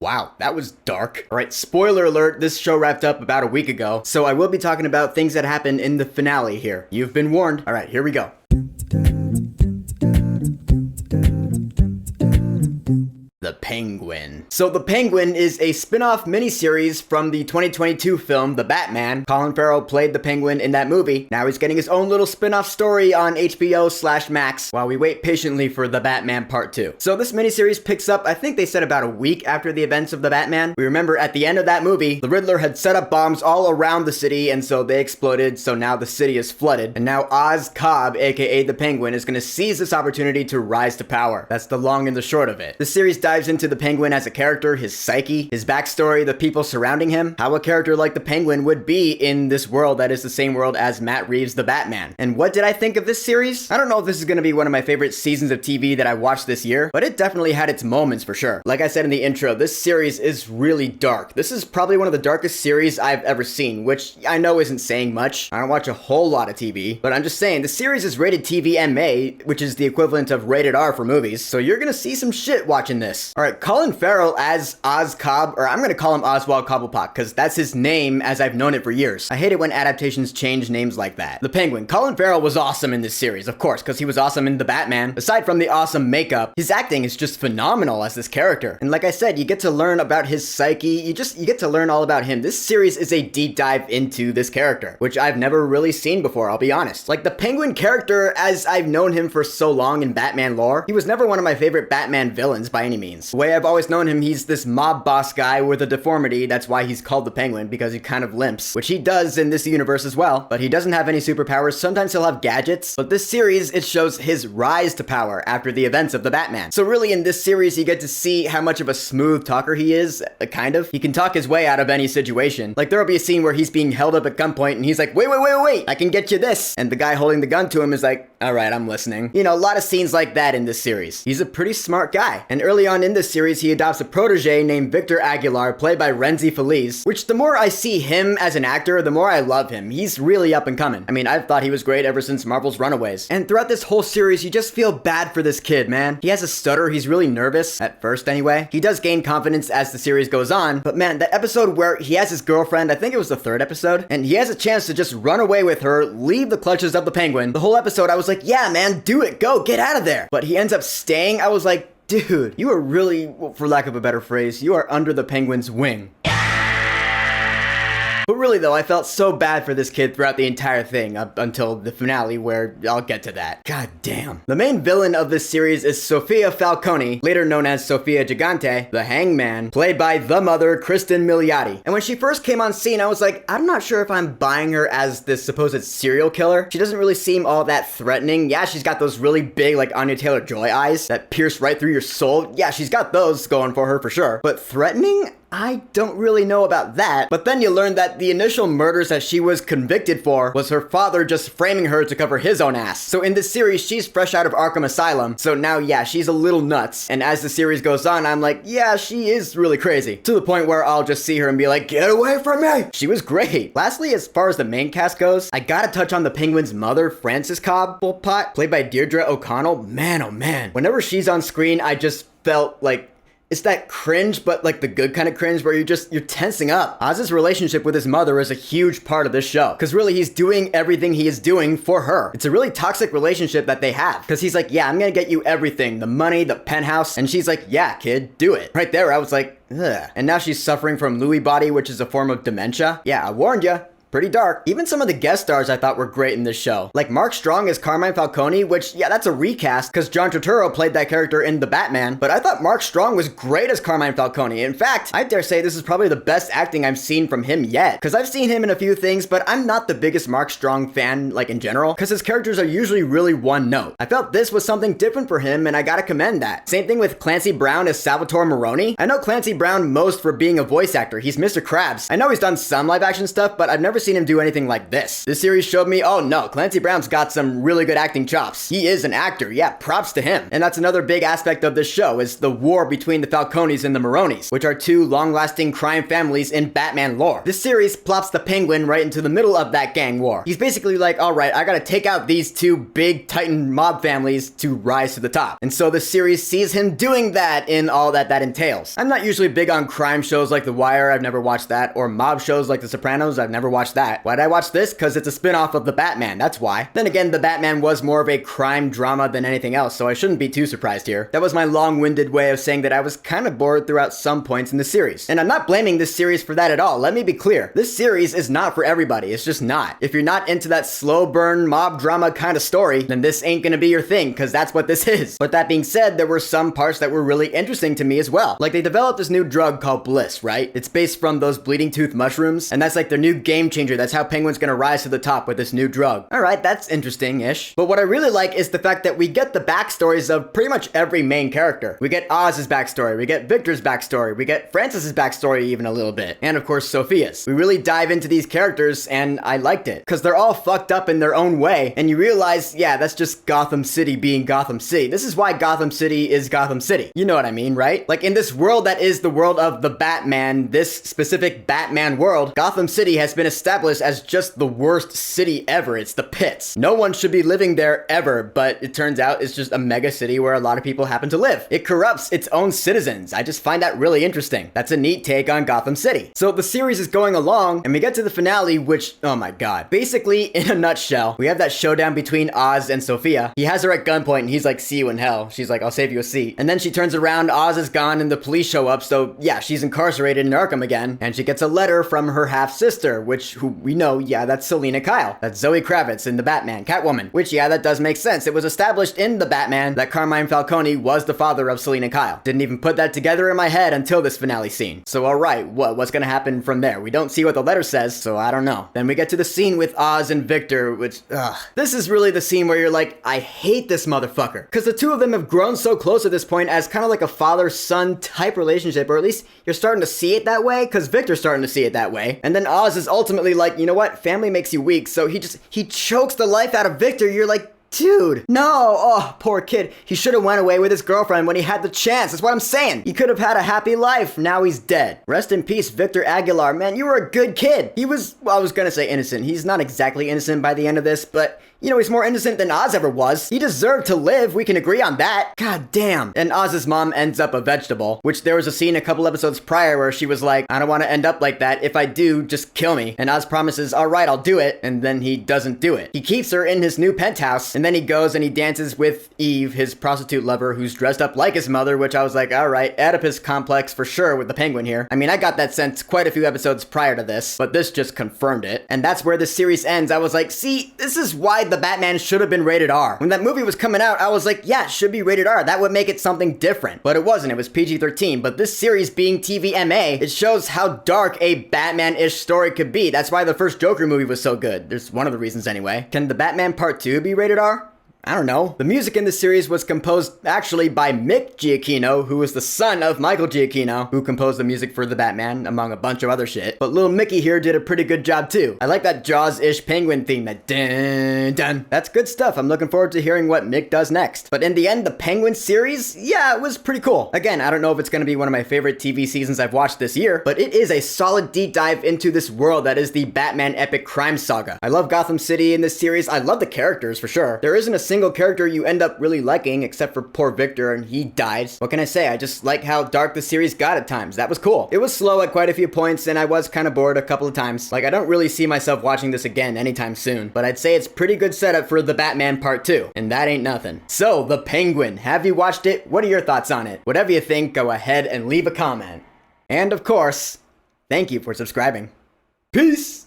Wow, that was dark. Alright, spoiler alert, this show wrapped up about a week ago, so I will be talking about things that happened in the finale here. You've been warned. Alright, here we go. The Penguin. So The Penguin is a spin-off miniseries from the 2022 film The Batman. Colin Farrell played the Penguin in that movie. Now he's getting his own little spin-off story on HBO/Max while we wait patiently for The Batman Part 2. So this miniseries picks up, I think they said about a week after the events of The Batman. We remember at the end of that movie, the Riddler had set up bombs all around the city and so they exploded, so now the city is flooded. And now Cobb, aka the Penguin, is going to seize this opportunity to rise to power. That's the long and the short of it. The series dives into the Penguin as a character, his psyche, his backstory, the people surrounding him, how a character like the Penguin would be in this world that is the same world as Matt Reeves' The Batman. And what did I think of this series? I don't know if this is going to be one of my favorite seasons of TV that I watched this year, but it definitely had its moments for sure. Like I said in the intro, this series is really dark. This is probably one of the darkest series I've ever seen, which I know isn't saying much. I don't watch a whole lot of TV, but I'm just saying, the series is rated TV MA, which is the equivalent of rated R for movies, so you're gonna see some shit watching this. Alright, Colin Farrell as Cobb, or I'm gonna call him Oswald Cobblepot, because that's his name as I've known it for years. I hate it when adaptations change names like that. The Penguin. Colin Farrell was awesome in this series, of course, because he was awesome in The Batman. Aside from the awesome makeup, his acting is just phenomenal as this character. And like I said, you get to learn about his psyche, you get to learn all about him. This series is a deep dive into this character, which I've never really seen before, I'll be honest. Like, the Penguin character, as I've known him for so long in Batman lore, he was never one of my favorite Batman villains by any means. The way I've always known him, he's this mob boss guy with a deformity. That's why he's called the Penguin, because he kind of limps, which he does in this universe as well, but he doesn't have any superpowers. Sometimes he'll have gadgets, but this series, it shows his rise to power after the events of the Batman. So really in this series, you get to see how much of a smooth talker he is, kind of. He can talk his way out of any situation. Like, there'll be a scene where he's being held up at gunpoint and he's like, wait, I can get you this. And the guy holding the gun to him is like, alright, I'm listening. You know, a lot of scenes like that in this series. He's a pretty smart guy. And early on in this series, he adopts a protege named Victor Aguilar, played by Renzi Feliz, which the more I see him as an actor, the more I love him. He's really up and coming. I mean, I've thought he was great ever since Marvel's Runaways. And throughout this whole series, you just feel bad for this kid, man. He has a stutter, he's really nervous, at first anyway. He does gain confidence as the series goes on, but man, that episode where he has his girlfriend, I think it was the third episode, and he has a chance to just run away with her, leave the clutches of the Penguin. The whole episode, I was like, yeah, man, do it, go, get out of there. But he ends up staying. I was like, dude, you are really, for lack of a better phrase, you are under the Penguin's wing. But really though, I felt so bad for this kid throughout the entire thing, up until the finale, where I'll get to that. God damn. The main villain of this series is Sofia Falcone, later known as Sofia Gigante, the Hangman, played by the mother, Kristen Milioti. And when she first came on scene, I was like, I'm not sure if I'm buying her as this supposed serial killer. She doesn't really seem all that threatening. Yeah, she's got those really big, like, Anya Taylor-Joy eyes that pierce right through your soul. Yeah, she's got those going for her for sure. But threatening? I don't really know about that. But then you learn that the initial murders that she was convicted for was her father just framing her to cover his own ass. So in this series, she's fresh out of Arkham Asylum. So now, yeah, she's a little nuts. And as the series goes on, I'm like, yeah, she is really crazy. To the point where I'll just see her and be like, get away from me! She was great. Lastly, as far as the main cast goes, I gotta touch on the Penguin's mother, Frances Cobb, played by Deirdre O'Connell. Man, oh man. Whenever she's on screen, I just felt like it's that cringe, but like the good kind of cringe where you're tensing up. Oz's relationship with his mother is a huge part of this show, because really he's doing everything he is doing for her. It's a really toxic relationship that they have, because he's like, yeah, I'm gonna get you everything, the money, the penthouse, and she's like, yeah, kid, do it. Right there, I was like, ugh. And now she's suffering from Lewy body, which is a form of dementia. Yeah, I warned ya. Pretty dark. Even some of the guest stars I thought were great in this show. Like Mark Strong as Carmine Falcone, which, yeah, that's a recast because John Turturro played that character in The Batman, but I thought Mark Strong was great as Carmine Falcone. In fact, I dare say this is probably the best acting I've seen from him yet, because I've seen him in a few things, but I'm not the biggest Mark Strong fan, like in general, because his characters are usually really one note. I felt this was something different for him, and I gotta commend that. Same thing with Clancy Brown as Salvatore Maroni. I know Clancy Brown most for being a voice actor. He's Mr. Krabs. I know he's done some live action stuff, but I've never seen him do anything like this. This series showed me, oh no, Clancy Brown's got some really good acting chops. He is an actor, yeah, props to him. And that's another big aspect of this show, is the war between the Falcones and the Maronis, which are two long-lasting crime families in Batman lore. This series plops the Penguin right into the middle of that gang war. He's basically like, alright, I gotta take out these two big Titan mob families to rise to the top. And so the series sees him doing that in all that entails. I'm not usually big on crime shows like The Wire, I've never watched that, or mob shows like The Sopranos, I've never watched that. Why'd I watch this? Because it's a spin-off of The Batman, that's why. Then again, The Batman was more of a crime drama than anything else, so I shouldn't be too surprised here. That was my long-winded way of saying that I was kind of bored throughout some points in the series. And I'm not blaming this series for that at all, let me be clear. This series is not for everybody, it's just not. If you're not into that slow burn mob drama kind of story, then this ain't gonna be your thing, because that's what this is. But that being said, there were some parts that were really interesting to me as well. Like, they developed this new drug called Bliss, right? It's based from those bleeding tooth mushrooms, and that's like their new game changer. That's how Penguin's gonna rise to the top with this new drug. Alright, that's interesting-ish. But what I really like is the fact that we get the backstories of pretty much every main character. We get Oz's backstory, we get Victor's backstory, we get Francis's backstory even a little bit, and of course Sophia's. We really dive into these characters, and I liked it, because they're all fucked up in their own way, and you realize, yeah, that's just Gotham City being Gotham City. This is why Gotham City is Gotham City. You know what I mean, right? Like, in this world that is the world of the Batman, this specific Batman world, Gotham City has been established as just the worst city ever. It's the pits. No one should be living there ever, but it turns out it's just a mega city where a lot of people happen to live. It corrupts its own citizens. I just find that really interesting. That's a neat take on Gotham City. So the series is going along, and we get to the finale, which, oh my god. Basically, in a nutshell, we have that showdown between Oz and Sophia. He has her at gunpoint, and he's like, see you in hell. She's like, I'll save you a seat. And then she turns around, Oz is gone, and the police show up, so yeah, she's incarcerated in Arkham again, and she gets a letter from her half-sister, who we know, yeah, that's Selina Kyle. That's Zoe Kravitz in The Batman, Catwoman, which, yeah, that does make sense. It was established in The Batman that Carmine Falcone was the father of Selina Kyle. Didn't even put that together in my head until this finale scene. So alright, what's gonna happen from there? We don't see what the letter says, so I don't know. Then we get to the scene with Oz and Victor, which, this is really the scene where you're like, I hate this motherfucker. Because the two of them have grown so close at this point as kind of like a father-son type relationship, or at least you're starting to see it that way, because Victor's starting to see it that way. And then Oz is ultimately like, you know what, family makes you weak, so he chokes the life out of Victor. You're like, dude, no, oh, poor kid. He should have went away with his girlfriend when he had the chance. That's what I'm saying. He could have had a happy life. Now he's dead. Rest in peace, Victor Aguilar. Man, you were a good kid. He was, well, I was gonna say innocent. He's not exactly innocent by the end of this, but you know, he's more innocent than Oz ever was. He deserved to live. We can agree on that. God damn. And Oz's mom ends up a vegetable, which there was a scene a couple episodes prior where she was like, I don't want to end up like that. If I do, just kill me. And Oz promises, all right, I'll do it. And then he doesn't do it. He keeps her in his new penthouse, and then he goes and he dances with Eve, his prostitute lover, who's dressed up like his mother, which I was like, all right, Oedipus complex for sure with the Penguin here. I mean, I got that sense quite a few episodes prior to this, but this just confirmed it. And that's where the series ends. I was like, see, this is why the Batman should have been rated R. When that movie was coming out, I was like, yeah, it should be rated R. That would make it something different. But it wasn't. It was PG-13. But this series being TVMA, it shows how dark a Batman-ish story could be. That's why the first Joker movie was so good. There's one of the reasons anyway. Can the Batman Part 2 be rated R? I don't know. The music in this series was composed actually by Mick Giacchino, who is the son of Michael Giacchino, who composed the music for The Batman, among a bunch of other shit. But Lil Mickey here did a pretty good job too. I like that Jaws-ish penguin theme, that dun dun. That's good stuff. I'm looking forward to hearing what Mick does next. But in the end, the Penguin series, yeah, it was pretty cool. Again, I don't know if it's gonna be one of my favorite TV seasons I've watched this year, but it is a solid deep dive into this world that is the Batman epic crime saga. I love Gotham City in this series. I love the characters for sure. There isn't a single character you end up really liking, except for poor Victor, and he dies. What can I say? I just like how dark the series got at times. That was cool. It was slow at quite a few points, and I was kind of bored a couple of times. Like, I don't really see myself watching this again anytime soon, but I'd say it's pretty good setup for The Batman Part 2, and that ain't nothing. So, The Penguin. Have you watched it? What are your thoughts on it? Whatever you think, go ahead and leave a comment. And of course, thank you for subscribing. Peace!